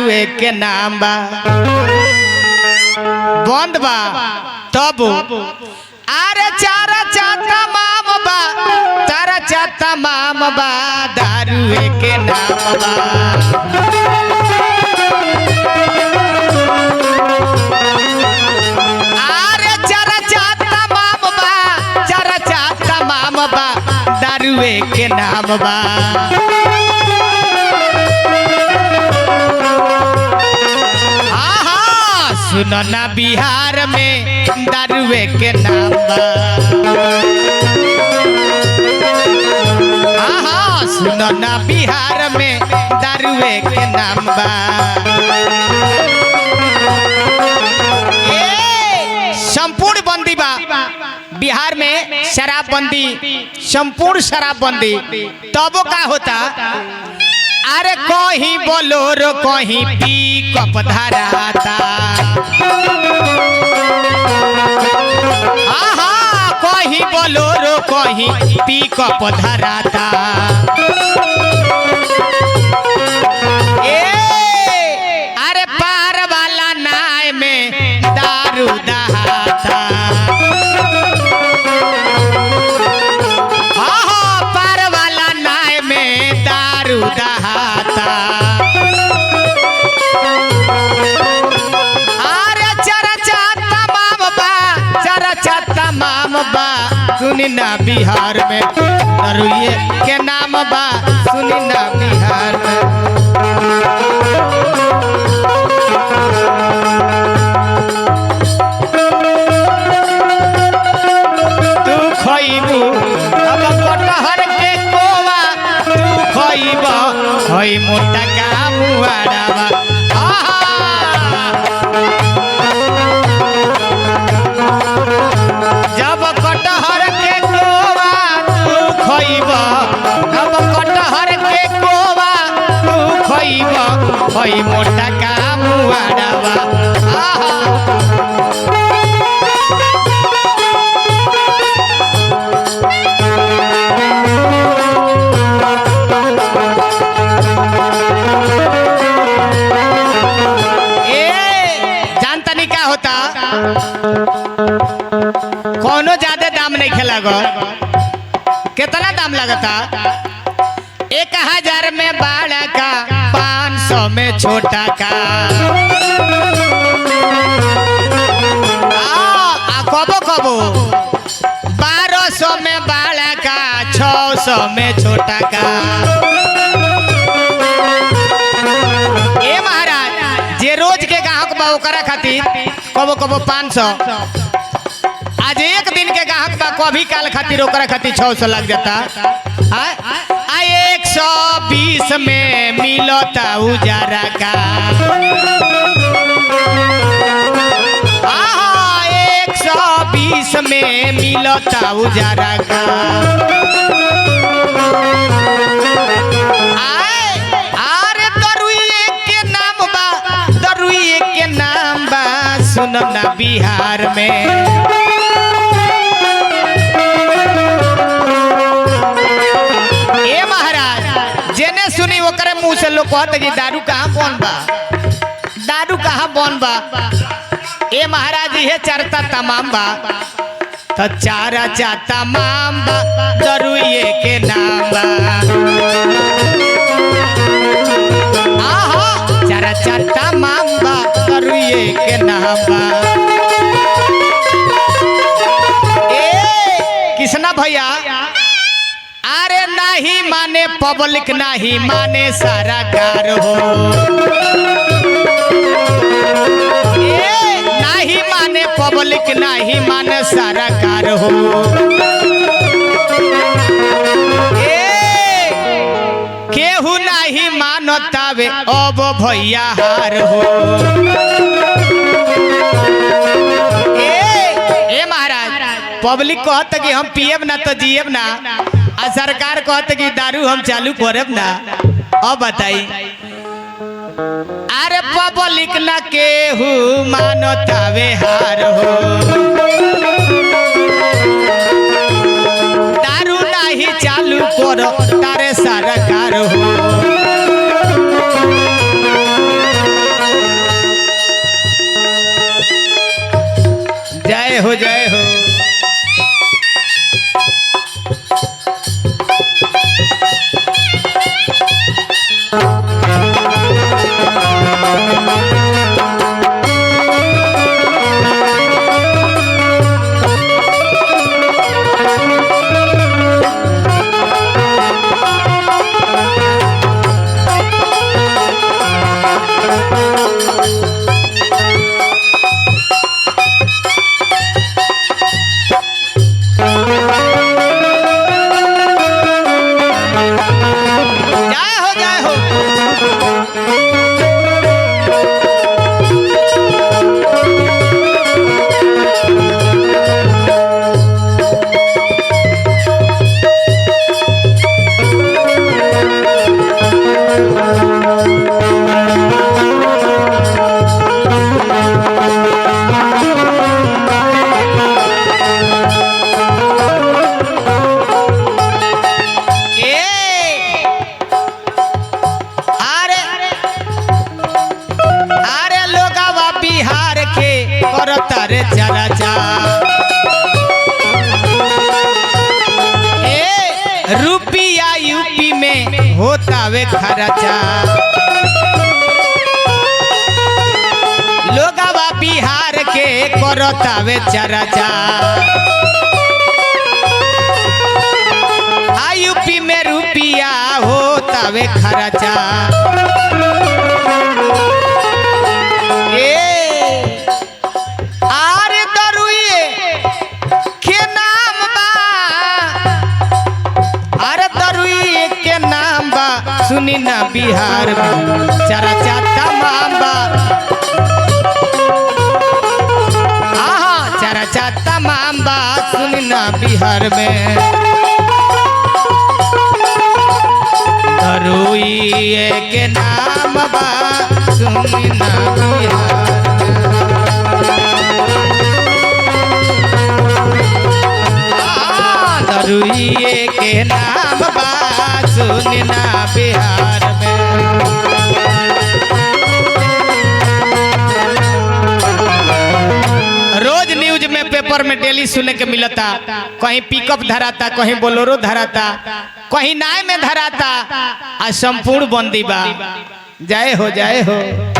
दारू के नाम बा बंद बा तब अरे चारा चाता माम बा तारा चाता माम बा दारू के नाम बा अरे चारा चाता माम बा चारा चाता माम बा दारू के नाम बा सुनो ना बिहार में दारुए के नाम बा सुनो ना बिहार में दारुए के नाम बा संपूर्ण बंदी बा बिहार में शराबबंदी संपूर्ण शराबबंदी तब का होता अरे कहीं बोलोरो कहीं पिकअप धराता कहीं बोलोरो कहीं पिकअप धराता अरे पार वाला नाय में दारू दहाता पार वाला नाय में दारू दहाता सुनी ना बिहार में दारुए के नाम बा सुनी ना बिहार में तू खइबू अब कटहर के कोवा तू खइब हई मोटा का मुआड़ावा जब कटहर के कोवा तू खइब अब कटहर के कोवा तू खइब हई मोटा का मुआड़ावा जानता नहीं क्या होता कोनो ज्यादा दाम नहीं खेला गो कितना दाम लगता 1000 में बड़ा का 500 में छोटा का कबो कबो 1200 में बड़ा का 600 में छोटा का ए महाराज जे रोज के ग्राहक बा ओकरा खातिर कबो कबो 500 आज एक दिन के ग्राहक बा कभी काल खातिर ओकरा खातिर 600 लग जाता 120 में मिलता उजारा का 120 में मिलता उजारा का अरे दारुए के नाम बा दारुए के नाम बा सुनो ना बिहार में जेने सुनी ओकरे मुंह से लोग कहते कि दारू कहाँ बन बा दारू कहाँ बन बा ए महाराज ये चरता तमाम बा तो चारा चा तमाम बा दारुए के नाम बा चारा चा तमाम बा दारुए के नाम बा किसना भैया अरे नहीं माने पब्लिक नहीं माने सारा कार हो नहीं माने पब्लिक नहीं माने सारा कार हो केहू नहीं मानतावे अब भैया हार हो ए महाराज पब्लिक कहता कि हम पियब ना तो जियब ना आ सरकार कहते कि दारू हम चालू करब ना अब बताई अरे पब्लिक ना केहू मानतावे हार हो दारू नहीं चालू करो तारे सरकार हो हो जय हो। रुपया यूपी में होता वे खर्चा, लोगवा बिहार के करता वे चर्चा। यूपी में रुपया होता वे खर्चा। सुनी ना बिहार में चर्चा तमाम बा, चर्चा तमाम बा। सुनी ना बिहार में दरुई के नाम बा। सुनी ना बिहार में दरुई के नाम बा। सुनना बिहार में रोज न्यूज में पेपर में डेली सुने के मिलता, कहीं पिकअप धराता, कहीं बोलेरो धराता, कहीं नाय में धराता। आ संपूर्ण बंदी बा। जय हो जय हो।